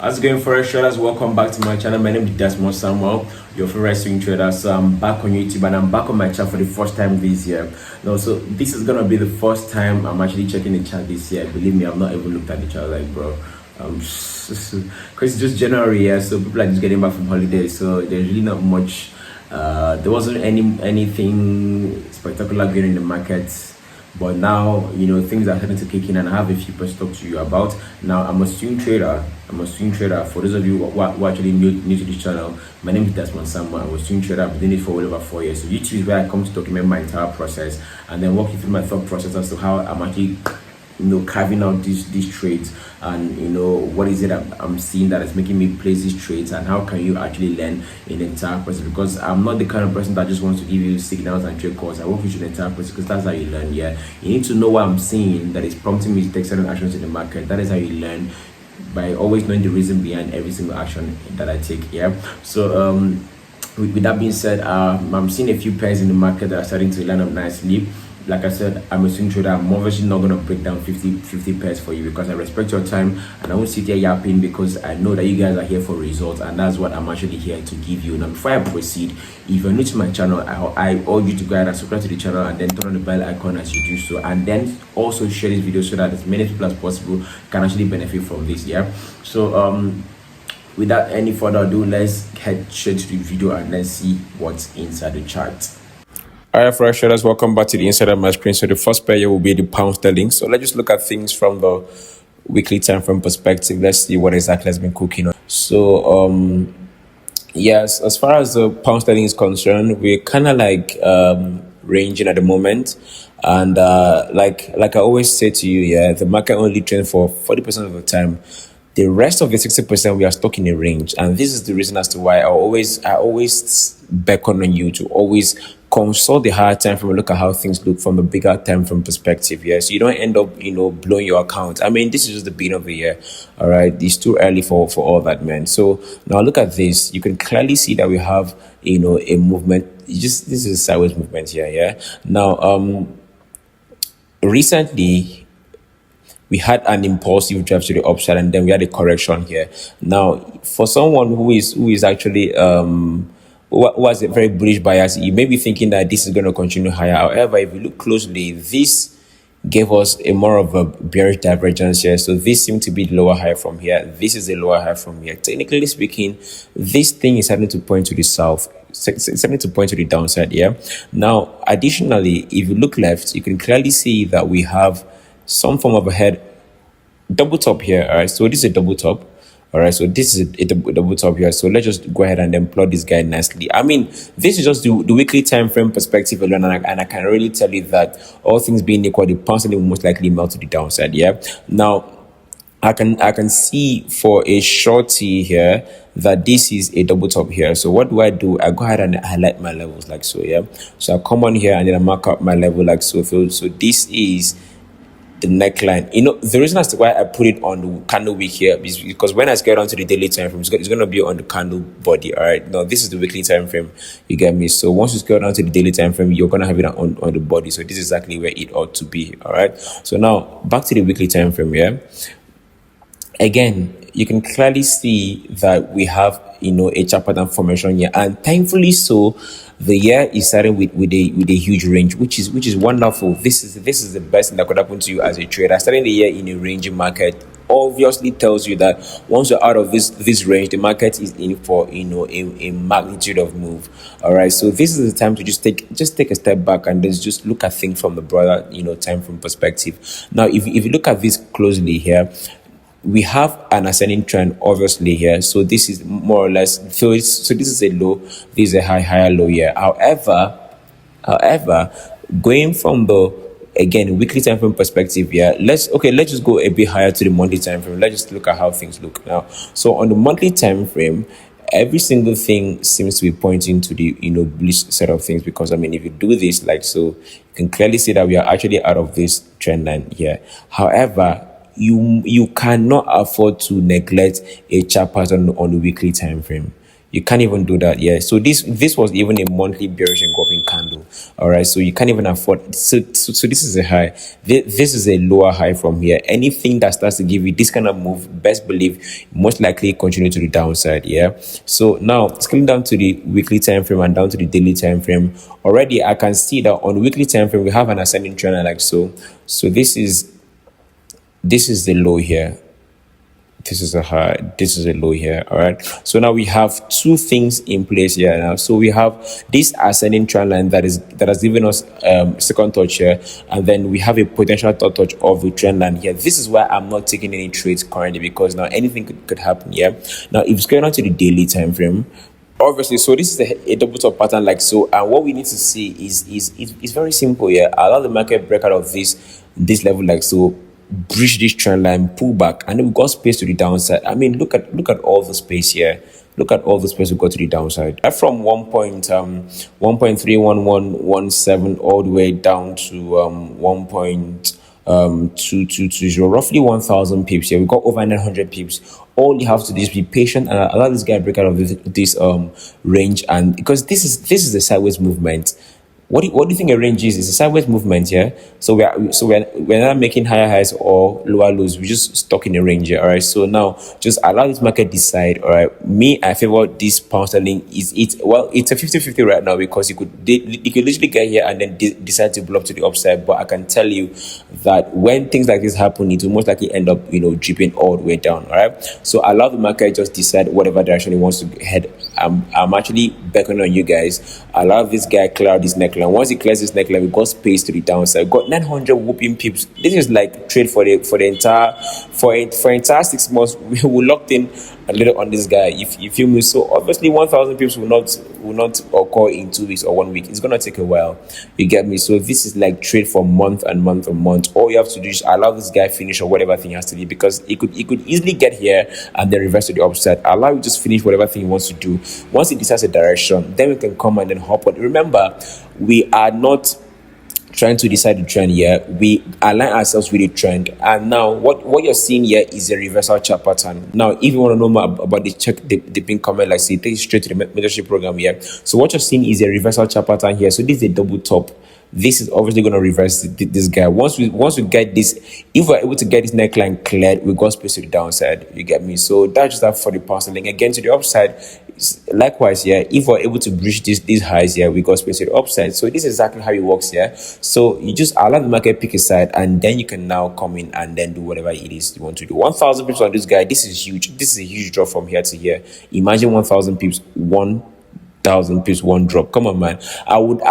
How's it going, Forex traders? Welcome back to my channel. My name is Desmond Samuel, your favorite swing trader. So I'm back on YouTube and I'm back on my channel for the first time this year. No, so this is gonna be the first time I'm actually checking the chart this year. Believe me, I've not even looked at the chart, like, bro. Because it's just January, yeah. So people are just getting back from holiday, so there's really not much. There wasn't anything spectacular going in the market. But now, things are starting to kick in, and I have a few points to talk to you about. Now, I'm a swing trader. For those of you who are actually new to this channel, my name is Desmond Samuel. I'm a swing trader. I've been doing it for over 4 years. So YouTube is where I come to document my entire process and then walk you through my thought process as to how I'm actually carving out these trades, and what is it I'm seeing that is making me place these trades, and how can you actually learn in the entire process. Because I'm not the kind of person that just wants to give you signals and trade calls. I work with you in the entire process because that's how you learn. Yeah, you need to know what I'm seeing that is prompting me to take certain actions in the market. That is how you learn, by always knowing the reason behind every single action that I take. Yeah, so with that being said, I'm seeing a few pairs in the market that are starting to line up nicely. Like I said, I'm a swing trader. I'm obviously not going to break down 50 pairs for you because I respect your time, and I won't sit here yapping because I know that you guys are here for results, and that's what I'm actually here to give you. Now, before I proceed, if you're new to my channel, I urge you to go ahead and subscribe to the channel and then turn on the bell icon as you do so, and then also share this video so that as many people as possible can actually benefit from this. Yeah, so without any further ado, let's head straight to the video and let's see what's inside the chart. Alright, Forex traders, welcome back to the inside of my screen. So the first pair here will be the pound sterling. So let's just look at things from the weekly time frame perspective. Let's see what exactly has been cooking on. So yes, as far as the pound sterling is concerned, we're kind of like ranging at the moment, and like I always say to you, yeah, the market only trends for 40% of the time. The rest of the 60% we are stuck in a range, and this is the reason as to why I always beckon on you to always consult the higher time frame and look at how things look from a bigger time frame perspective. Yeah, so you don't end up blowing your account. I mean, this is just the beginning of the year. All right, it's too early for all that, man. So now look at this. You can clearly see that we have a movement. This is a sideways movement here. Yeah. Now recently we had an impulsive drive to the upside, and then we had a correction here. Now, for someone who is actually who was a very bullish bias, you may be thinking that this is going to continue higher. However, if you look closely, this gave us a more of a bearish divergence here. So this seemed to be the lower high from here. This is a lower high from here. Technically speaking, this thing is starting to point to the south. It's starting to point to the downside. Yeah. Now, additionally, if you look left, you can clearly see that we have some form of a head double top here. All right, so this is a double top. All right, so this is a double top here. So let's just go ahead and then plot this guy nicely. I mean, this is just the weekly time frame perspective alone, and I can really tell you that all things being equal, the pound sterling will most likely melt to the downside. Yeah. Now, I can see for a shorty here that this is a double top here. So what do? I go ahead and highlight my levels like so. Yeah. So I come on here and then I mark up my level like so. So this is the neckline. The reason as to why I put it on the candle wick here is because when I get onto the daily time frame, it's going to be on the candle body. All right, now this is the weekly time frame, you get me? So once you scale down to the daily time frame, you're going to have it on the body. So this is exactly where it ought to be. All right, so now back to the weekly time frame. Yeah, again, you can clearly see that we have a chart pattern formation here, and thankfully so, the year is starting with a huge range, which is wonderful. This is the best thing that could happen to you as a trader. Starting the year in a ranging market obviously tells you that once you're out of this range, the market is in for a magnitude of move. All right, so this is the time to just take a step back and just look at things from the broader time frame perspective. Now, if you look at this closely here, we have an ascending trend obviously here. So this is more or less, so this is a low, this is a higher low here. However, going from the weekly time frame perspective here, let's just go a bit higher to the monthly time frame. Let's just look at how things look now. So on the monthly time frame, every single thing seems to be pointing to the bullish set of things, because I mean, if you do this like so, you can clearly see that we are actually out of this trend line here. However, you cannot afford to neglect a chart pattern on the weekly time frame. You can't even do that. Yeah, so this was even a monthly bearish engulfing candle. All right, so you can't even afford. So this is a high. This is a lower high from here. Anything that starts to give you this kind of move, best believe most likely continue to the downside. Yeah. So now scaling down to the weekly time frame and down to the daily time frame. Already, I can see that on the weekly time frame we have an ascending trend line like so. So this is the low here. This is a high, this is a low here. All right, so now we have two things in place here now. So we have this ascending trend line that has given us second touch here, and then we have a potential third touch of the trend line here. This is why I'm not taking any trades currently, because now anything could happen here. Now if it's going on to the daily time frame, obviously, so this is a double top pattern like so, and what we need to see is very simple here. Allow the market break out of this level like so, breach this trend line, pull back, and then we got space to the downside. I mean, look at all the space here. Look at all the space we got to the downside. From 1.31117 all the way down to 1.2220, roughly 1,000 pips here. We got over 900 pips. All you have to do is be patient and allow this guy break out of this range, and because this is a sideways movement. What do you think a range is? It's a sideways movement, yeah. So we're not making higher highs or lower lows. We're just stuck in a range here. All right. So now just allow this market decide. All right. Me, I favor this pound sterling. It's a 50-50 right now, because you could literally get here and then decide to blow up to the upside. But I can tell you that when things like this happen, it will most likely end up dripping all the way down. All right. So allow the market just decide whatever direction it wants to head. I'm actually beckoning on you guys. Allow this guy clear out this neckline. Once he clears this neckline, we got space to the downside. We got 900 whooping pips. This is like trade for the entire 6 months. We locked in a little on this guy. If you feel me, so obviously 1,000 pips will not occur in 2 weeks or 1 week. It's gonna take a while. You get me? So this is like trade for month and month and month. All you have to do is allow this guy finish or whatever thing has to be, because he could easily get here and then reverse to the upside. Allow him just finish whatever thing he wants to do. Once he decides a direction, then we can come and then hop on. Remember, we are not trying to decide the trend here. We align ourselves with the trend, and now what you're seeing here is a reversal chart pattern. Now if you want to know more about this, check the pin comment, like say, take it straight to the mentorship program here. So what you're seeing is a reversal chart pattern here. So this is a double top. This is obviously going to reverse this guy. Once we get this, if we're able to get this neckline cleared, we got space to the downside. You get me? So that's just that for the pound sterling. Again, to the upside, likewise, yeah, if we're able to breach these highs here, we got space to the upside. So this is exactly how it works here. So you just allow the market pick a side, and then you can now come in and then do whatever it is you want to do. 1,000 pips on this guy. This is huge. This is a huge drop from here to here. Imagine 1,000 pips, 1,000 pips, one drop. Come on, man. I would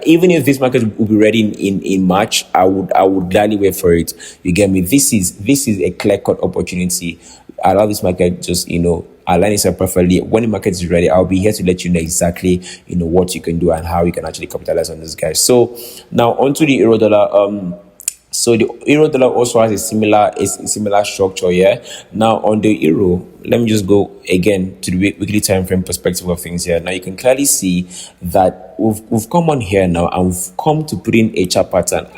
even if this market will be ready in March, I would gladly wait for it. You get me? This is a clear-cut opportunity. Allow this market just align itself perfectly. When the market is ready, I'll be here to let you know exactly what you can do and how you can actually capitalize on this, guys. So now onto the euro dollar. So the euro dollar also has a similar structure here. Now on the euro, let me just go again to the weekly time frame perspective of things here. Now you can clearly see that we've come on here now, and we've come to put in a chart pattern.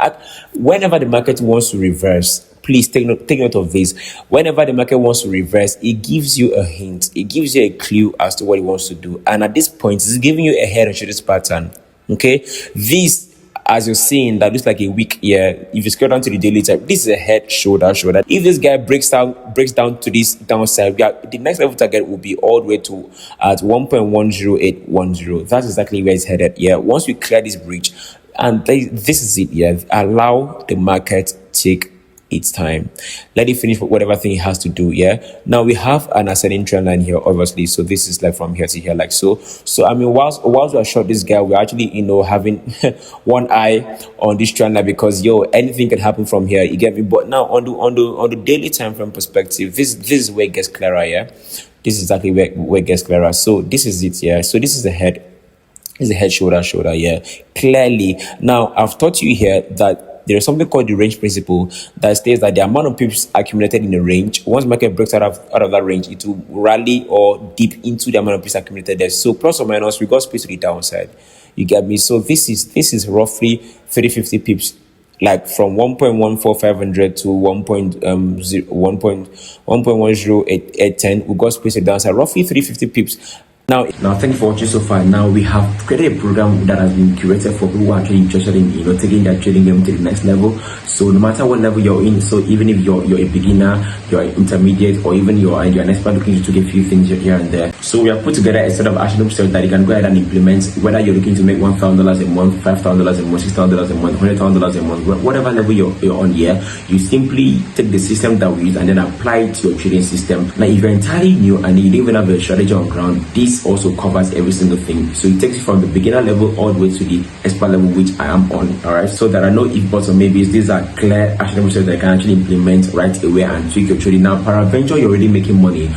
Whenever the market wants to reverse, please take note of this. Whenever the market wants to reverse, it gives you a hint. It gives you a clue as to what it wants to do. And at this point, it's giving you a head and shoulders pattern. Okay, this, as you're seeing, that looks like a weak here. If you scroll down to the daily type, this is a head, shoulder. If this guy breaks down to this downside, the next level target will be all the way to at 1.10810. That's exactly where it's headed. Yeah, once we clear this breach, and this is it. Yeah, allow the market take its time. Let it finish whatever thing it has to do. Yeah. Now we have an ascending trend line here, obviously. So this is like from here to here, like so. So I mean, whilst we are short this guy, we're actually having one eye on this trend line, because anything can happen from here. You get me? But now on the daily time frame perspective, this is where it gets clearer. Yeah. This is exactly where it gets clearer. So this is it. Yeah. So this is the head. This is the head, shoulder. Yeah. Clearly. Now I've taught you here that there is something called the range principle that states that the amount of pips accumulated in a range, once market breaks out of that range, it will rally or dip into the amount of pips accumulated there. So plus or minus, we got space to the downside. You get me? So this is roughly 350 pips, like from 1.14500 to 1.10810. We got space to the downside, roughly 350 pips. Now, thank you for watching so far. Now we have created a program that has been curated for people who are actually interested in, taking their trading game to the next level. So no matter what level you're in, so even if you're a beginner, you're intermediate, or even you're an expert looking to do a few things here and there. So we have put together a set of actionable steps that you can go ahead and implement, whether you're looking to make $1,000 a month, $5,000 a month, $6,000 a month, $100,000 a month, whatever level you're on here. You simply take the system that we use and then apply it to your trading system. Now, if you're entirely new and you don't even have a strategy on ground, this also covers every single thing. So it takes you from the beginner level all the way to the expert level, which I am on. All right, so there are no if buts or maybes. These are clear actionable steps that you can actually implement right away and tweak your trading. Now, paraventure, you're already making money,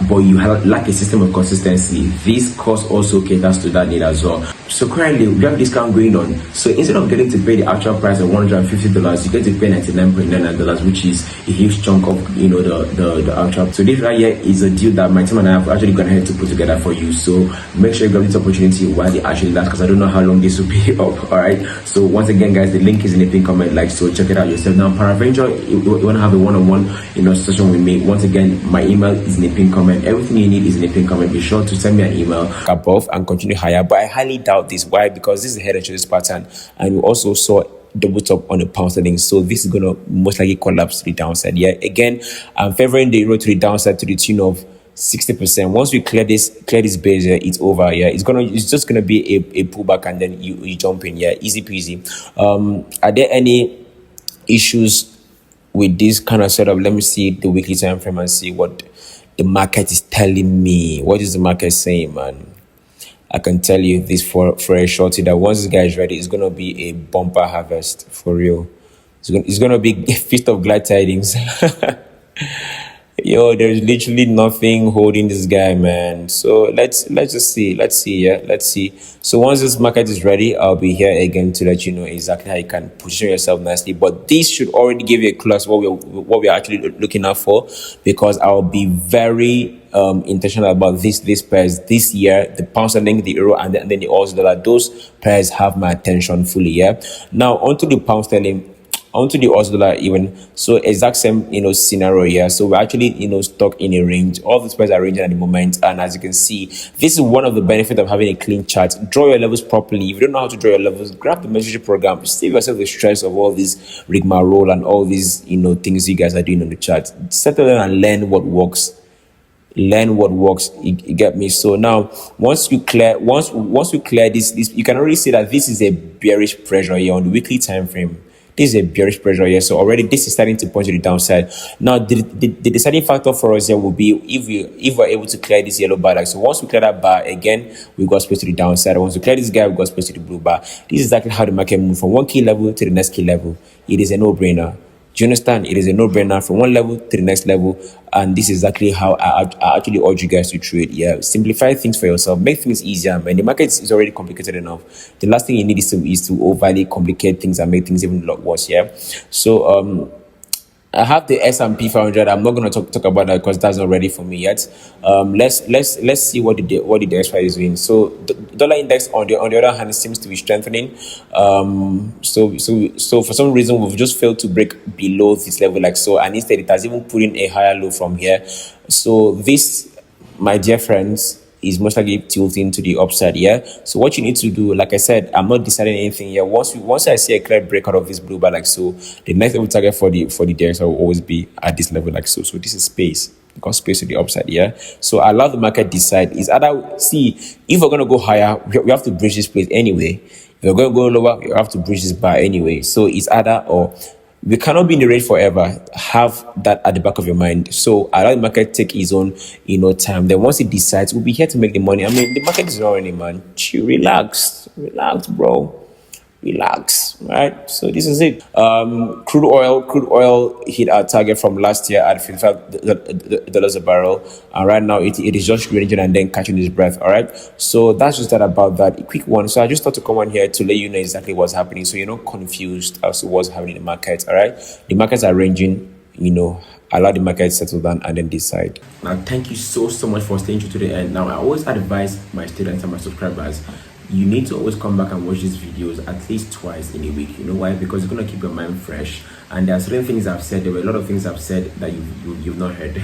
but you lack a system of consistency. This course also caters to that need as well. So currently we have discount going on. So instead of getting to pay the actual price of $150, you get to pay $99.99, which is a huge chunk of the actual. So this right here is a deal that my team and I have actually gone ahead to put together for you. So make sure you grab this opportunity while it actually lasts, because I don't know how long this will be up. All right. So once again, guys, the link is in the pinned comment. So check it out yourself. Now, paraventure, you want to have a one-on-one session with me. Once again, my email is in the pinned comment. Everything you need is in the pinned comment. Be sure to send me an email above and continue higher. But I highly doubt this. Why? Because this is a head and shoulders pattern, and we also saw double top on the pound sterling, so this is gonna most likely collapse to the downside. Yeah, again, I'm favoring the euro to the downside to the tune of 60%. Once we clear this base, it's over. Yeah, it's just gonna be a pullback, and then you jump in. Yeah, easy peasy. Are there any issues with this kind of setup? Let me see the weekly time frame and see what the market is telling me. What is the market saying, man? I can tell you this for a shorty, that once this guy is ready, it's going to be a bumper harvest for real. It's going to be a feast of glad tidings. Yo, there's literally nothing holding this guy, man. So let's just see. Let's see. So once this market is ready, I'll be here again to let you know exactly how you can position yourself nicely. But this should already give you a clue as what we're actually looking out for, because I'll be very intentional about these pairs this year: the pound sterling, the euro, and then the Aussie dollar. Those pairs have my attention fully. Yeah. Now onto the pound sterling. Onto the Aussie dollar even. So exact same scenario here. So we're actually stuck in a range. All the pairs are ranging at the moment, and as you can see, this is one of the benefits of having a clean chart. Draw your levels properly. If you don't know how to draw your levels, grab the mentorship program. Save yourself the stress of all this rigmarole and all these things you guys are doing on the chart. Settle down and learn what works. You get me? So now once we clear this, you can already see that this is a bearish pressure here on the weekly time frame. This is a bearish pressure here, so already this is starting to point to the downside. Now the deciding factor for us here will be if we're able to clear this yellow bar. So once we clear that bar again, we got space to the downside. Once we clear this guy, we got space to the blue bar. This is exactly how the market moves from one key level to the next key level. It is a no-brainer. Do you understand? It is a no-brainer from one level to the next level, and this is exactly how I actually urge you guys to trade. Yeah, simplify things for yourself, make things easier, man. The market is already complicated enough. The last thing you need is to overly complicate things and make things even a lot worse. Yeah, so I have the S&P 500. I'm not going to talk about that because that's not ready for me yet. Let's see what the DXY is doing. So the dollar index on the other hand seems to be strengthening. So for some reason we've just failed to break below this level like so, and instead it has even put in a higher low from here. So this, my dear friends, is most likely tilting to the upside. Yeah, so what you need to do, like I said, I'm not deciding anything here. Once I see a clear breakout of this blue bar like so, the next level target for the DXY will always be at this level like so. So this is space, because space to the upside. Yeah, so allow the market decide. Is either, see, if we're going to go higher, we have to bridge this place anyway. If we're going to go lower, we have to bridge this bar anyway. So it's either or. We cannot be in the rate forever. Have that at the back of your mind. So allow the market take its own, time. Then once it decides, we'll be here to make the money. I mean, the market is not running, man. Chill, relax, bro. Relax, right? So this is it. Crude oil hit our target from last year at $55 a barrel, and right now it is just ranging and then catching its breath. All right, so that's just that about that. A quick one. So I just thought to come on here to let you know exactly what's happening, so you're not confused as to what's happening in the market. All right, the markets are ranging. Allow the market to settle down and then decide. Now, thank you so much for staying through to the end. Now, I always advise my students and my subscribers, you need to always come back and watch these videos at least twice in a week. You know why? Because it's going to keep your mind fresh and there are certain things I've said. There were a lot of things I've said that you've not heard.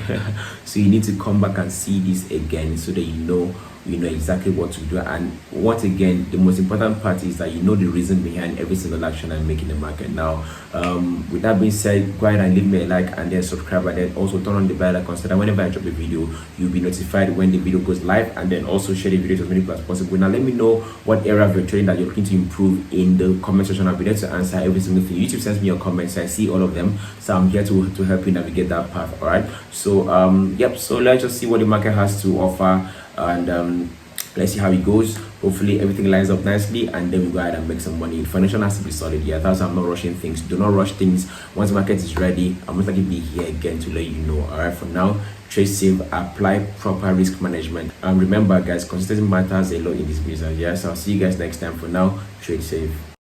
So you need to come back and see this again so that you know exactly what to do. And once again, the most important part is that you know the reason behind every single action I make in the market. Now, with that being said, go ahead and leave me a like and then subscribe, and then also turn on the bell icon so that whenever I drop a video, you'll be notified when the video goes live, and then also share the video to as many people as possible. Now, let me know what area of your trading that you're looking to improve in the comment section. I'll be there to answer every single thing. YouTube sends me your comments, I see all of them, so I'm here to help you navigate that path. All right, so yep, so let's just see what the market has to offer, and let's see how it goes. Hopefully everything lines up nicely, and then we go ahead and make some money. Financial has to be solid. Yeah, that's why I'm not rushing things. Do not rush things. Once the market is ready, I'm most likely be here again to let you know. All right, for now, trade safe, apply proper risk management, and remember guys, consistency matters a lot in this business. Yes, I'll see you guys next time. For now, trade safe.